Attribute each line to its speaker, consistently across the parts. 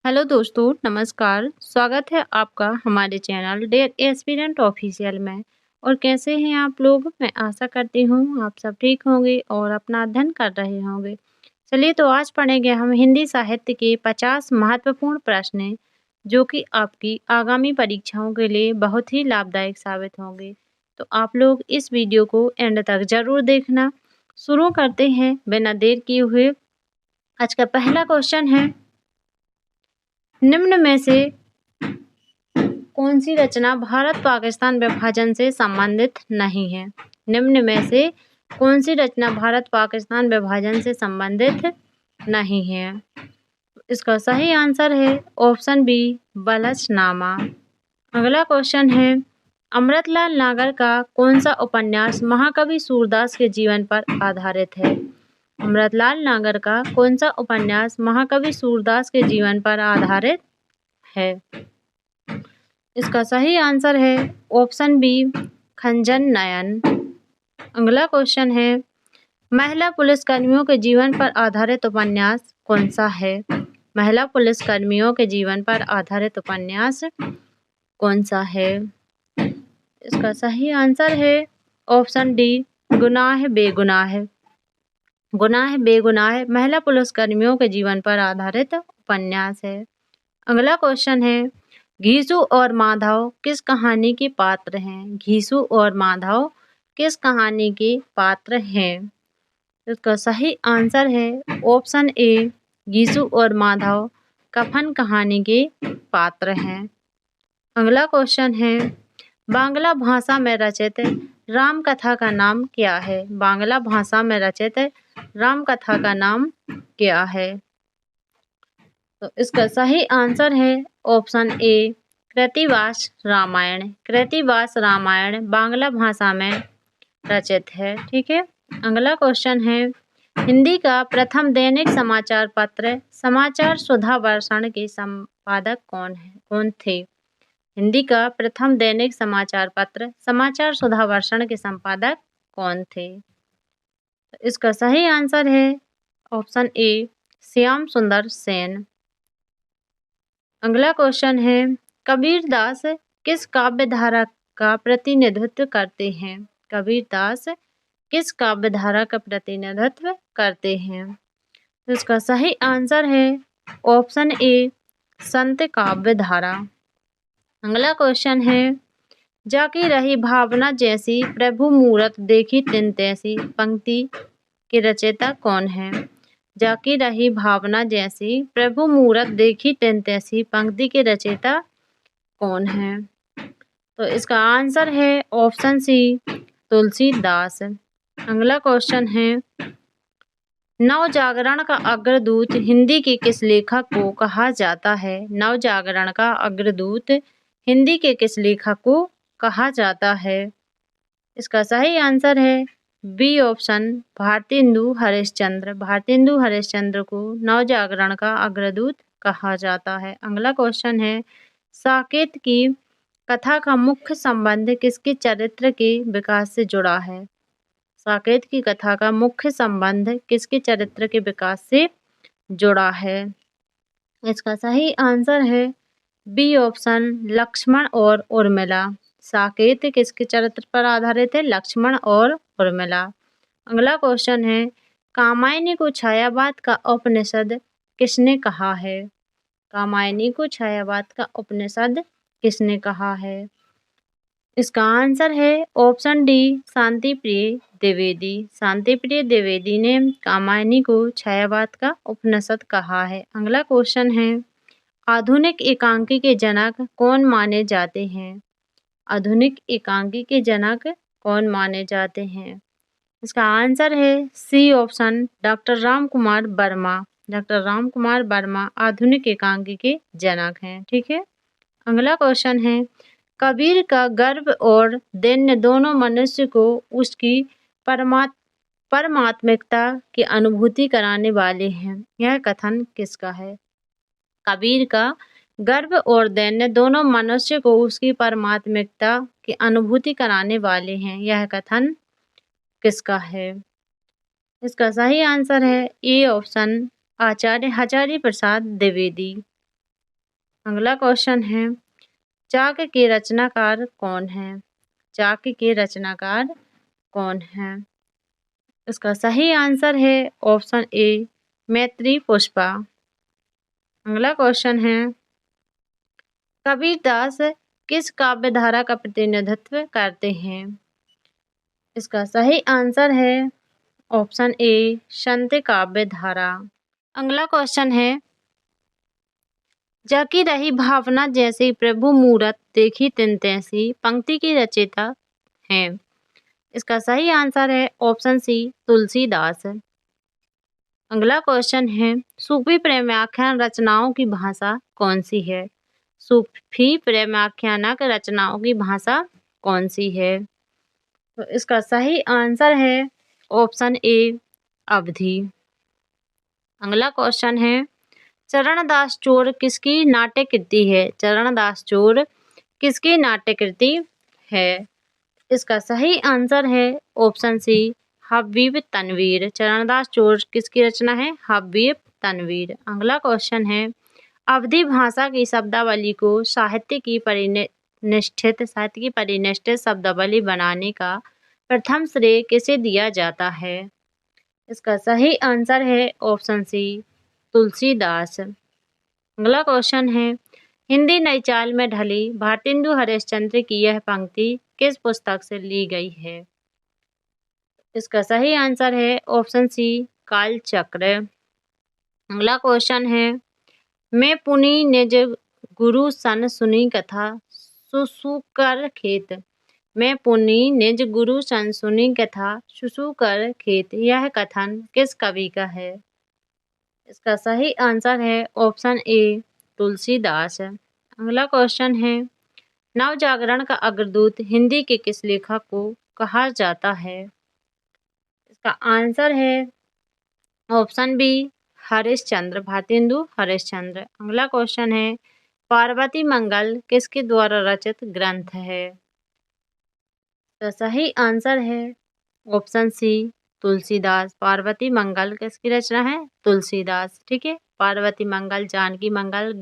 Speaker 1: Hello दोस्तों, नमस्कार। स्वागत है आपका हमारे चैनल डियर एस्पिरेंट ऑफिशियल में। और कैसे हैं आप लोग? मैं आशा करती हूँ आप सब ठीक होंगे और अपना अध्ययन कर रहे होंगे। चलिए तो आज पढ़ेंगे हम हिंदी साहित्य के 50 महत्वपूर्ण प्रश्न, जो कि आपकी आगामी परीक्षाओं के लिए बहुत ही लाभदायक साबित होंगे। तो आप लोग इस वीडियो को एंड तक जरूर देखना। शुरू करते हैं बिना देर किए हुए। आज का पहला क्वेश्चन है, निम्न में से कौन सी रचना भारत पाकिस्तान विभाजन से संबंधित नहीं है? निम्न में से कौन सी रचना भारत पाकिस्तान विभाजन से संबंधित नहीं है? इसका सही आंसर है ऑप्शन बी, बलछनामा। अगला क्वेश्चन है, अमृतलाल नागर का कौन सा उपन्यास महाकवि सूरदास के जीवन पर आधारित है? अमृतलाल नागर का कौन सा उपन्यास महाकवि सूरदास के जीवन पर आधारित है? इसका सही आंसर है ऑप्शन बी, खंजन नयन। अगला क्वेश्चन है, महिला पुलिसकर्मियों के जीवन पर आधारित उपन्यास कौन सा है? महिला पुलिसकर्मियों के जीवन पर आधारित उपन्यास कौन सा है? इसका सही आंसर है ऑप्शन डी, गुनाह बेगुनाह। गुनाह बेगुनाह महिला पुलिसकर्मियों के जीवन पर आधारित उपन्यास है। अगला क्वेश्चन है, घीसू और माधव किस कहानी के पात्र हैं? घीसू और माधव किस कहानी के पात्र हैं? इसका सही आंसर है ऑप्शन ए, घीसू और माधव कफन कहानी के पात्र हैं। अगला क्वेश्चन है, बांग्ला भाषा में रचित राम कथा का नाम क्या है? बांग्ला भाषा में रचित राम कथा का नाम क्या है? तो इसका सही आंसर है ऑप्शन ए, कृतिवास रामायण। कृतिवास रामायण बांग्ला भाषा में रचित है। ठीक है। अगला क्वेश्चन है, हिंदी का प्रथम दैनिक समाचार पत्र समाचार सुधा वर्षण के संपादक कौन थे? हिंदी का प्रथम दैनिक समाचार पत्र समाचार सुधा वर्षण के संपादक कौन थे? तो इसका सही आंसर है ऑप्शन ए, श्याम सुंदर सेन। अगला क्वेश्चन है, कबीरदास किस काव्य धारा का प्रतिनिधित्व करते हैं? कबीरदास किस काव्य धारा का प्रतिनिधित्व करते हैं? तो इसका सही आंसर है ऑप्शन ए, संत काव्य धारा। अगला क्वेश्चन है, जाकी रही भावना जैसी प्रभु मूरत देखी तिन तैसी पंक्ति के रचयिता कौन है? जाकी रही भावना जैसी प्रभु मूरत देखी तिन तैसी पंक्ति के रचयिता कौन है? तो इसका आंसर है ऑप्शन सी, तुलसीदास। अगला क्वेश्चन है, नवजागरण का अग्रदूत हिंदी के किस लेखक को कहा जाता है? नवजागरण का अग्रदूत हिंदी के किस लेखक को कहा जाता है? इसका सही आंसर है बी ऑप्शन, भारतेंदु हरिश्चंद्र। भारतेंदु हरिश्चंद्र को नवजागरण का अग्रदूत कहा जाता है। अगला क्वेश्चन है, साकेत की कथा का मुख्य संबंध किसके चरित्र के विकास से जुड़ा है? साकेत की कथा का मुख्य संबंध किसके चरित्र के विकास से जुड़ा है? इसका सही आंसर है बी ऑप्शन, लक्ष्मण और उर्मिला। साकेत किसके चरित्र पर आधारित है? लक्ष्मण और उर्मिला। अगला क्वेश्चन है, कामायनी को छायावाद का उपनिषद किसने कहा है? कामायनी को छायावाद का उपनिषद किसने कहा है? इसका आंसर है ऑप्शन डी, शांति प्रिय द्विवेदी। शांति प्रिय द्विवेदी ने कामायनी को छायावाद का उपनिषद कहा है। अगला क्वेश्चन है, आधुनिक एकांकी के जनक कौन माने जाते हैं? आधुनिक एकांकी के जनक कौन माने जाते हैं? इसका आंसर है C option, doctor Ram Kumar Verma. Doctor Ram Kumar Verma आधुनिक एकांकी के जनक हैं। ठीक है। अगला क्वेश्चन है, कबीर का गर्व और दैन्य दोनों मनुष्य को उसकी परमात्मिकता की अनुभूति कराने वाले हैं। यह कथन किसका है? कबीर का गर्व और दैन्य दोनों मनुष्य को उसकी परमात्मिकता की अनुभूति कराने वाले हैं। यह कथन किसका है? इसका सही आंसर है ए ऑप्शन, आचार्य हजारी प्रसाद द्विवेदी। अगला क्वेश्चन है, चाक के रचनाकार कौन है? चाक के रचनाकार कौन है? इसका सही आंसर है ऑप्शन ए, मैत्री पुष्पा। अगला क्वेश्चन है, कबीरदास किस काव्य धारा का प्रतिनिधित्व करते हैं? इसका सही आंसर है ऑप्शन ए, संत काव्य धारा। अगला क्वेश्चन है, जाकी रही भावना जैसी प्रभु मूरत देखी तिन तैसी पंक्ति की रचयिता है? इसका सही आंसर है ऑप्शन सी, तुलसीदास। अगला क्वेश्चन है, सूफी प्रेमाख्यान रचनाओं की भाषा कौन सी है? सूफी प्रेमाख्यानक रचनाओं की भाषा कौन सी है? तो इसका सही आंसर है ऑप्शन ए, अवधी। अगला क्वेश्चन है, चरणदास चोर किसकी नाट्य कृति है? चरणदास चोर किसकी नाट्य कृति है? इसका सही आंसर है ऑप्शन सी, हबीब तनवीर। चरणदास चोर किसकी रचना है? हबीब तनवीर। अगला क्वेश्चन है, अवधी भाषा की शब्दावली को साहित्य की परिनिष्ठित शब्दावली बनाने का प्रथम श्रेय किसे दिया जाता है? इसका सही आंसर है ऑप्शन सी, तुलसीदास। अगला क्वेश्चन है, हिंदी नई चाल में ढली भारतेंदु हरिश्चंद्र की यह पंक्ति किस पुस्तक से ली गई है? इसका सही आंसर है ऑप्शन सी, कालचक्र। अगला क्वेश्चन है, मैं पुनि निज गुरु सन सुनी कथा सुसुकर खेत। मैं पुनि निज गुरु सन सुनी कथा सुसुकर खेत, यह कथन किस कवि का है? इसका सही आंसर है ऑप्शन ए, तुलसीदास। अगला क्वेश्चन है, नवजागरण का अग्रदूत हिंदी के किस लेखक को कहा जाता है? इसका आंसर है ऑप्शन बी, हरिश्चंद्र, भारतेंदु हरिश्चंद्र। अगला क्वेश्चन है, पार्वती मंगल किसके द्वारा रचित ग्रंथ है? तो सही आंसर है ऑप्शन सी, तुलसीदास। पार्वती मंगल किसकी रचना है? तुलसीदास। ठीक है, पार्वती मंगल, जानकी मंगल,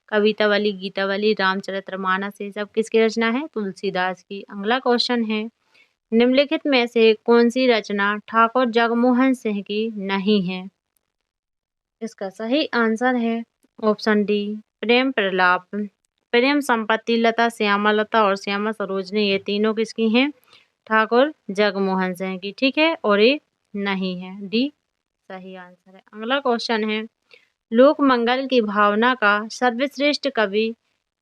Speaker 1: कवितावली, गीतावली, रामचरितमानस, ये सब किसकी रचना है? तुलसीदास की। अगला क्वेश्चन है, निम्नलिखित में से कौन सी रचना ठाकुर जगमोहन सिंह की नहीं है? इसका सही आंसर है ऑप्शन डी, प्रेम प्रलाप। प्रेम संपत्ति, लता श्यामलता और श्यामा सरोजनी, ये तीनों किसकी हैं? ठाकुर जगमोहन सिंह की। ठीक है, और ये नहीं है, डी सही आंसर है। अगला क्वेश्चन है, लोक मंगल की भावना का सर्वश्रेष्ठ कवि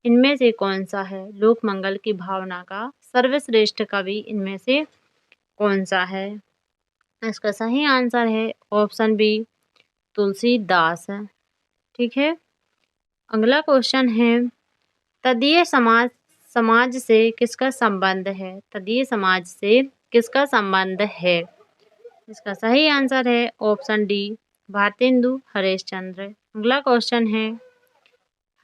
Speaker 1: इनमें से कौन सा है? लोक मंगल की भावना का सर्वश्रेष्ठ कवि इनमें से कौन सा है? इसका सही आंसर है ऑप्शन बी, तुलसीदास। ठीक है, अगला क्वेश्चन है, तदीय समाज से किसका संबंध है? तदीय समाज से किसका संबंध है? इसका सही आंसर है ऑप्शन डी, भारतेंदु हरिश्चंद्र। अगला क्वेश्चन है,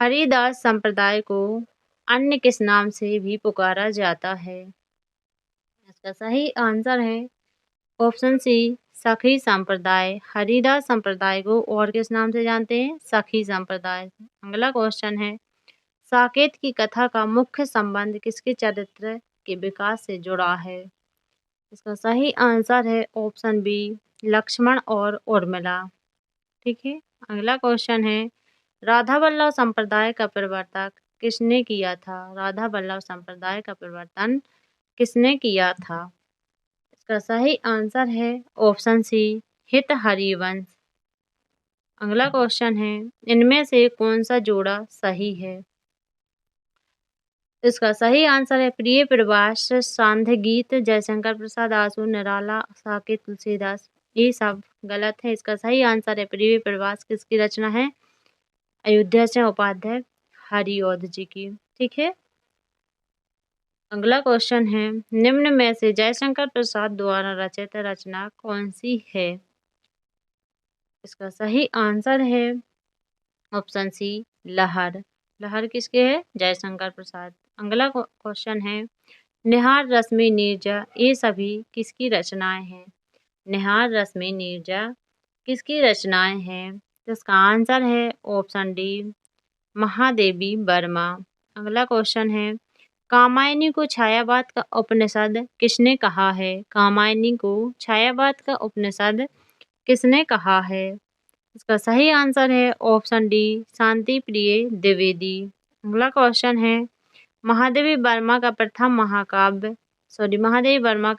Speaker 1: हरिदास संप्रदाय को अन्य किस नाम से भी पुकारा जाता है? इसका सही आंसर है ऑप्शन सी, सखी संप्रदाय। हरिदास संप्रदाय को और किस नाम से जानते हैं? सखी संप्रदाय। अगला क्वेश्चन है, साकेत की कथा का मुख्य संबंध किसके चरित्र के विकास से जुड़ा है? इसका सही आंसर है ऑप्शन बी, लक्ष्मण और उर्मिला। ठीक है, अगला क्वेश्चन है, राधा वल्लभ संप्रदाय का प्रवर्तक किसने किया था? राधा वल्लभ संप्रदाय का प्रवर्तन किसने किया था? इसका सही आंसर है ऑप्शन सी, हित हरिवंश। अगला क्वेश्चन है, इनमें से कौन सा जोड़ा सही है? इसका सही आंसर है प्रिय प्रवास, सांध्य गीत, जयशंकर प्रसाद आसू, निराला, साकेत, तुलसीदास। ये सब गलत है। इसका सही आंसर है प्रिय प्रवास किसकी रचना है? अयोध्या से उपाध्याय हरिऔध जी की। ठीक है, अगला क्वेश्चन है, निम्न में से जयशंकर प्रसाद द्वारा रचित रचना कौन सी है? इसका सही आंसर है ऑप्शन सी, लहर। लहर किसके है? जयशंकर प्रसाद। अगला क्वेश्चन है, निहार, रश्मि, नीरजा, ये सभी किसकी रचनाएं हैं? निहार, रश्मि, नीरजा किसकी रचनाएं हैं? तो इसका आंसर है ऑप्शन डी, महादेवी वर्मा। अगला क्वेश्चन है, कामायनी को छायावाद का उपनिषद किसने कहा है? कामायनी को छायावाद का उपनिषद किसने कहा है? इसका सही आंसर है ऑप्शन डी, शांति प्रिय द्विवेदी। अगला क्वेश्चन है, महादेवी वर्मा का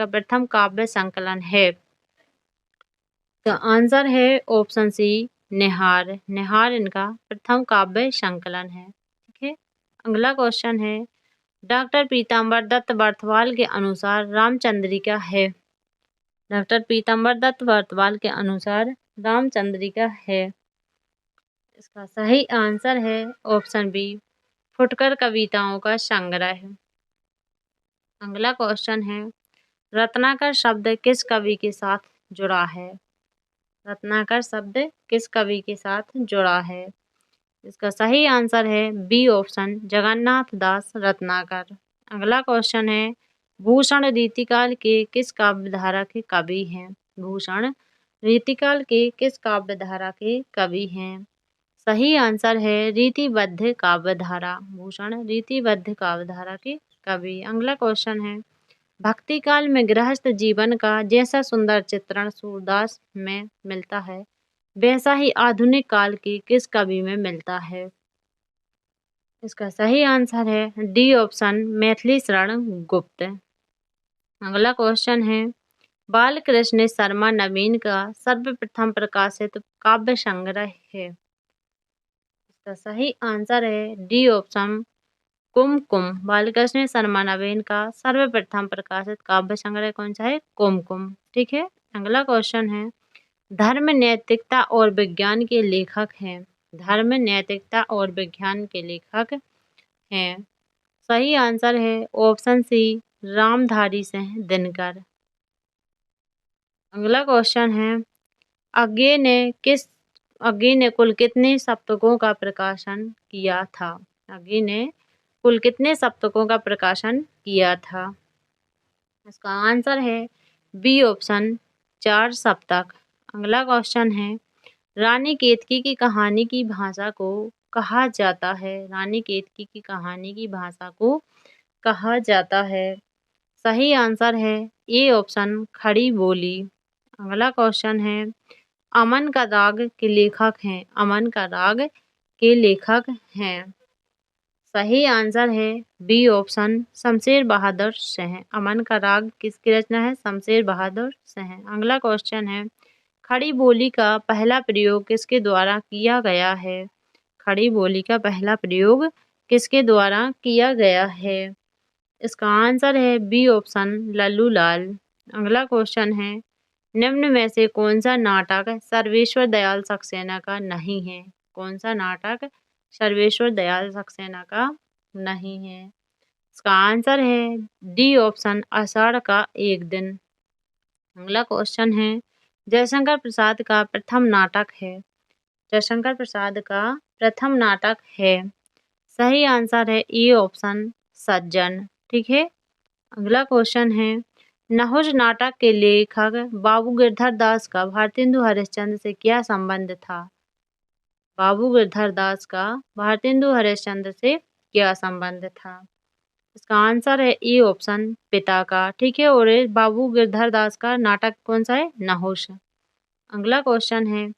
Speaker 1: प्रथम काव्य संकलन है। तो आंसर है ऑप्शन सी, निहार। निहार इनका प्रथम काव्य संकलन है। ठीक है। अगला क्वेश्चन है, डॉक्टर पीताम्बर दत्त बर्थवाल के अनुसार रामचंद्रिका है। डॉक्टर पीताम्बर दत्त बर्थवाल के अनुसार रामचंद्रिका है। इसका सही आंसर है ऑप्शन बी, फुटकर कविताओं का संग्रह। अगला क्वेश्चन है, रत्नाकर शब्द किस कवि के साथ जुड़ा है? रत्नाकर शब्द किस कवि के साथ जुड़ा है? इसका सही आंसर है बी ऑप्शन, जगन्नाथ दास रत्नाकर। अगला क्वेश्चन है, भूषण रीतिकाल के किस काव्यधारा के कवि हैं? भूषण रीतिकाल के किस काव्यधारा के कवि हैं? सही आंसर है रीतिबद्ध काव्यधारा। भूषण रीतिबद्ध काव्यधारा के कवि। अगला क्वेश्चन है, भक्ति काल में गृहस्थ जीवन का जैसा सुंदर चित्रण सूरदास में मिलता है, वैसा ही आधुनिक काल के किस कवि में मिलता है? इसका सही आंसर है डी ऑप्शन, मैथिली शरण गुप्त। अगला क्वेश्चन है, बालकृष्ण शर्मा नवीन का सर्वप्रथम प्रकाशित काव्य संग्रह है। इसका सही आंसर है डी ऑप्शन, कुमकुम। बालकृष्ण शर्मा नवीन का सर्वप्रथम प्रकाशित काव्य संग्रह कौन सा है? कुमकुम। ठीक है। अगला क्वेश्चन है, धर्म नैतिकता और विज्ञान के लेखक हैं। धर्म नैतिकता और विज्ञान के लेखक हैं। सही आंसर है ऑप्शन सी, रामधारी सिंह दिनकर। अगला क्वेश्चन है, अज्ञे ने कुल कितने सप्तकों का प्रकाशन किया था? अज्ञे ने कुल कितने सप्तकों का प्रकाशन किया था? इसका आंसर है बी ऑप्शन, 4 सप्तक। अगला क्वेश्चन है, रानी केतकी की कहानी की भाषा को कहा जाता है? रानी केतकी की कहानी की भाषा को कहा जाता है? सही आंसर है ए ऑप्शन, खड़ी बोली। अगला क्वेश्चन है, अमन का राग के लेखक हैं। अमन का राग के लेखक हैं। सही आंसर है बी ऑप्शन, शमशेर बहादुर सिंह। अमन का राग किसकी रचना है? शमशेर बहादुर सिंह। अगला क्वेश्चन है, खड़ी बोली का पहला प्रयोग किसके द्वारा किया गया है? खड़ी बोली का पहला प्रयोग किसके द्वारा किया गया है? इसका आंसर है बी ऑप्शन, लल्लू लाल। अगला क्वेश्चन है, निम्न में से कौन सा नाटक सर्वेश्वर दयाल सक्सेना का नहीं है? कौन सा नाटक सर्वेश्वर दयाल सक्सेना का नहीं है? इसका आंसर है डी ऑप्शन, आषाढ़ का एक दिन। अगला क्वेश्चन है, जयशंकर प्रसाद का प्रथम नाटक है। जयशंकर प्रसाद का प्रथम नाटक है। सही आंसर है ए ऑप्शन, सज्जन। ठीक है। अगला क्वेश्चन है, नहुष नाटक के लेखक बाबू गिरधर दास का भारतेंदु हरिश्चंद्र से क्या संबंध था? बाबू गिरधर दास का भारतेंदु हरिश्चंद्र से क्या संबंध था? इसका आंसर है ए ऑप्शन, पिता का। ठीक है। और बाबू गिरधर दास का नाटक कौन सा है? नहुष। अगला क्वेश्चन है,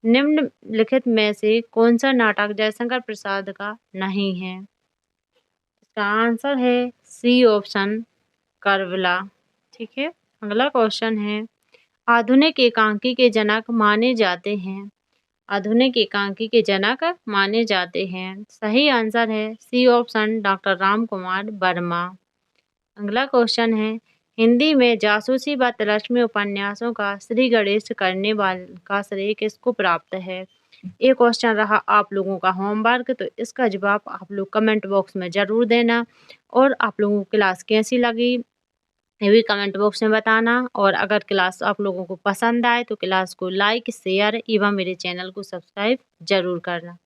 Speaker 1: निम्नलिखित में से कौन सा नाटक जयशंकर प्रसाद का नहीं है? इसका आंसर है सी ऑप्शन, करबला। ठीक है। अगला क्वेश्चन है, आधुनिक एकांकी के जनक माने जाते हैं। आधुनिक एकांकी के जनक माने जाते हैं। सही आंसर है C option, doctor Ram Kumar Verma. अगला क्वेश्चन है, हिंदी में जासूसी व तिलस्मी उपन्यासों का श्री गणेश करने वाले का श्रेय किसको प्राप्त है? ये क्वेश्चन रहा आप लोगों का होमवर्क, तो इसका जवाब आप लोग कमेंट बॉक्स में ज़रूर देना। और आप लोगों को क्लास कैसी लगी ये भी कमेंट बॉक्स में बताना। और अगर क्लास आप लोगों को पसंद आए तो क्लास को लाइक, शेयर एवं मेरे चैनल को सब्सक्राइब जरूर करना।